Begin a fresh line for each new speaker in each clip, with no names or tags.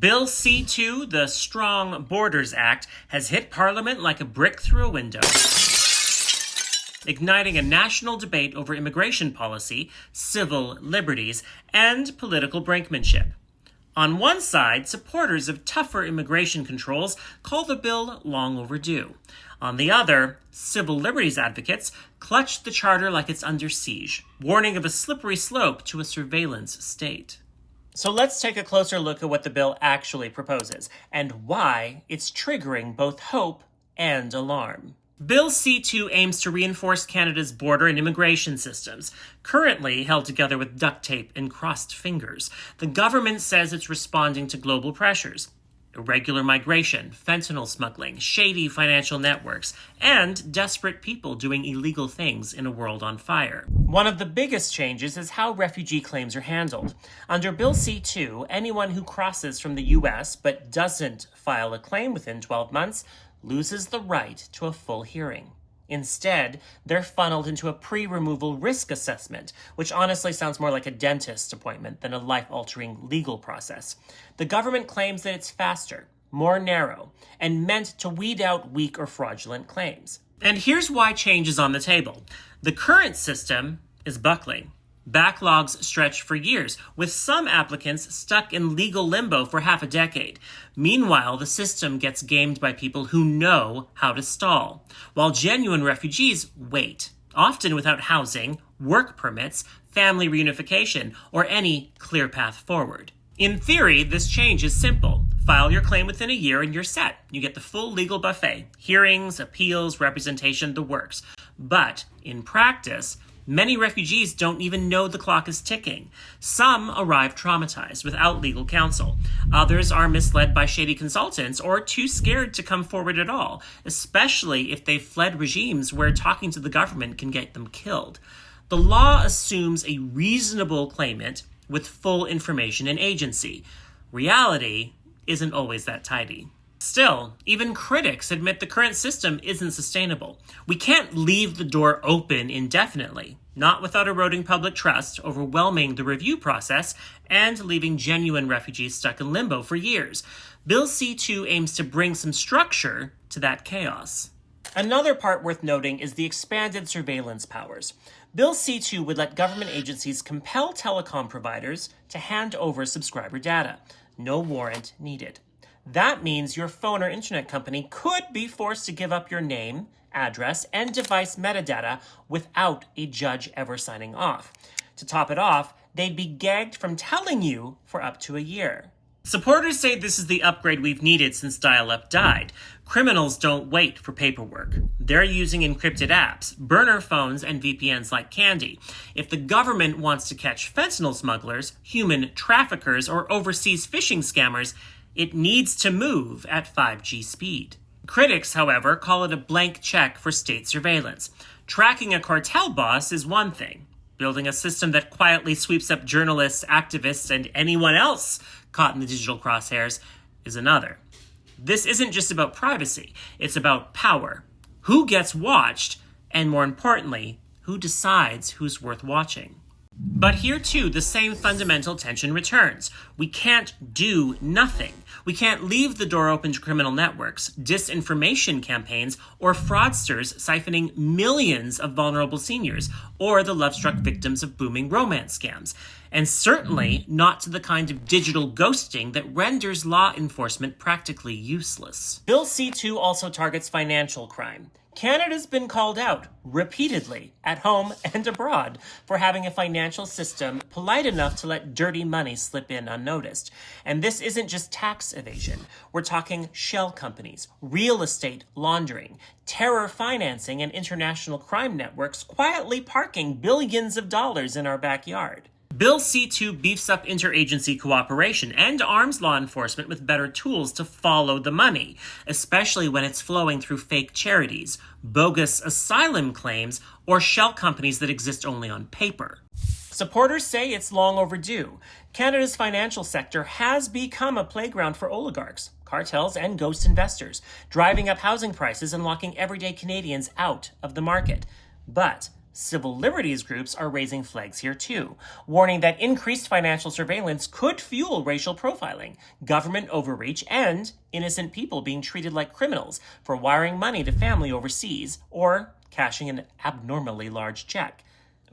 Bill C-2, the Strong Borders Act, has hit Parliament like a brick through a window, igniting a national debate over immigration policy, civil liberties, and political brinkmanship. On one side, supporters of tougher immigration controls call the bill long overdue. On the other, civil liberties advocates clutch the charter like it's under siege, warning of a slippery slope to a surveillance state. So let's take a closer look at what the bill actually proposes, and why it's triggering both hope and alarm. Bill C-2 aims to reinforce Canada's border and immigration systems, currently held together with duct tape and crossed fingers. The government says it's responding to global pressures: irregular migration, fentanyl smuggling, shady financial networks, and desperate people doing illegal things in a world on fire. One of the biggest changes is how refugee claims are handled. Under Bill C-2, anyone who crosses from the U.S. but doesn't file a claim within 12 months loses the right to a full hearing. Instead, they're funneled into a pre-removal risk assessment, which honestly sounds more like a dentist's appointment than a life-altering legal process. The government claims that it's faster, more narrow, and meant to weed out weak or fraudulent claims. And here's why change is on the table. The current system is buckling. Backlogs stretch for years, with some applicants stuck in legal limbo for half a decade. Meanwhile, the system gets gamed by people who know how to stall, while genuine refugees wait, often without housing, work permits, family reunification, or any clear path forward. In theory, this change is simple. File your claim within a year and you're set. You get the full legal buffet: hearings, appeals, representation, the works. But in practice, many refugees don't even know the clock is ticking. Some arrive traumatized without legal counsel. Others are misled by shady consultants or too scared to come forward at all, especially if they've fled regimes where talking to the government can get them killed. The law assumes a reasonable claimant with full information and agency. Reality isn't always that tidy. Still, even critics admit the current system isn't sustainable. We can't leave the door open indefinitely, not without eroding public trust, overwhelming the review process, and leaving genuine refugees stuck in limbo for years. Bill C-2 aims to bring some structure to that chaos. Another part worth noting is the expanded surveillance powers. Bill C-2 would let government agencies compel telecom providers to hand over subscriber data. No warrant needed. That means your phone or internet company could be forced to give up your name, address, and device metadata without a judge ever signing off. To top it off, they'd be gagged from telling you for up to a year. Supporters say this is the upgrade we've needed since dial-up died. Criminals don't wait for paperwork. They're using encrypted apps, burner phones, and VPNs like candy. If the government wants to catch fentanyl smugglers, human traffickers, or overseas phishing scammers, it needs to move at 5G speed. Critics, however, call it a blank check for state surveillance. Tracking a cartel boss is one thing. Building a system that quietly sweeps up journalists, activists, and anyone else caught in the digital crosshairs is another. This isn't just about privacy. It's about power. Who gets watched, and more importantly, who decides who's worth watching. But here, too, the same fundamental tension returns. We can't do nothing. We can't leave the door open to criminal networks, disinformation campaigns, or fraudsters siphoning millions of vulnerable seniors, or the love-struck victims of booming romance scams. And certainly not to the kind of digital ghosting that renders law enforcement practically useless. Bill C-2 also targets financial crime. Canada's been called out repeatedly, at home and abroad, for having a financial system polite enough to let dirty money slip in unnoticed. And this isn't just tax evasion. We're talking shell companies, real estate laundering, terror financing, and international crime networks quietly parking billions of dollars in our backyard. Bill C-2 beefs up interagency cooperation and arms law enforcement with better tools to follow the money, especially when it's flowing through fake charities, bogus asylum claims, or shell companies that exist only on paper. Supporters say it's long overdue. Canada's financial sector has become a playground for oligarchs, cartels, and ghost investors, driving up housing prices and locking everyday Canadians out of the market. But Civil liberties groups are raising flags here too, warning that increased financial surveillance could fuel racial profiling, government overreach, and innocent people being treated like criminals for wiring money to family overseas or cashing an abnormally large check.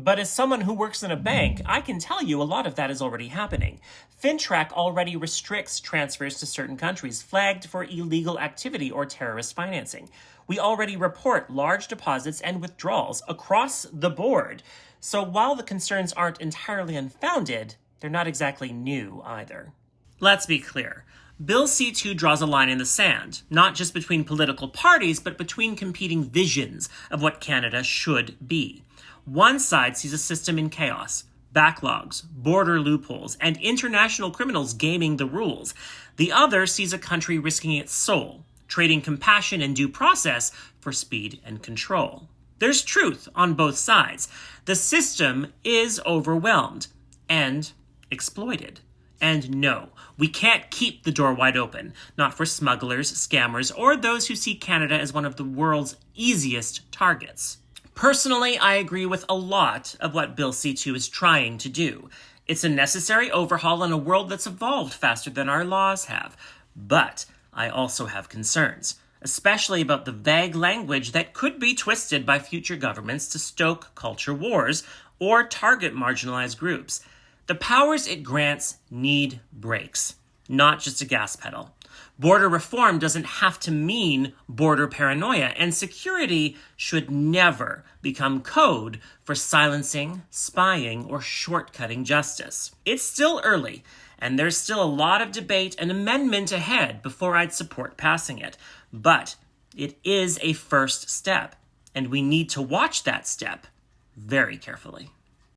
But as someone who works in a bank, I can tell you a lot of that is already happening. FinTrack already restricts transfers to certain countries flagged for illegal activity or terrorist financing. We already report large deposits and withdrawals across the board. So while the concerns aren't entirely unfounded, they're not exactly new either. Let's be clear. Bill C-2 draws a line in the sand, not just between political parties, but between competing visions of what Canada should be. One side sees a system in chaos, backlogs, border loopholes, and international criminals gaming the rules. The other sees a country risking its soul, trading compassion and due process for speed and control. There's truth on both sides. The system is overwhelmed and exploited. And no, we can't keep the door wide open, not for smugglers, scammers, or those who see Canada as one of the world's easiest targets. Personally, I agree with a lot of what Bill C-2 is trying to do. It's a necessary overhaul in a world that's evolved faster than our laws have. But I also have concerns, especially about the vague language that could be twisted by future governments to stoke culture wars or target marginalized groups. The powers it grants need brakes, not just a gas pedal. Border reform doesn't have to mean border paranoia, and security should never become code for silencing, spying, or shortcutting justice. It's still early, and there's still a lot of debate and amendment ahead before I'd support passing it. But it is a first step, and we need to watch that step very carefully.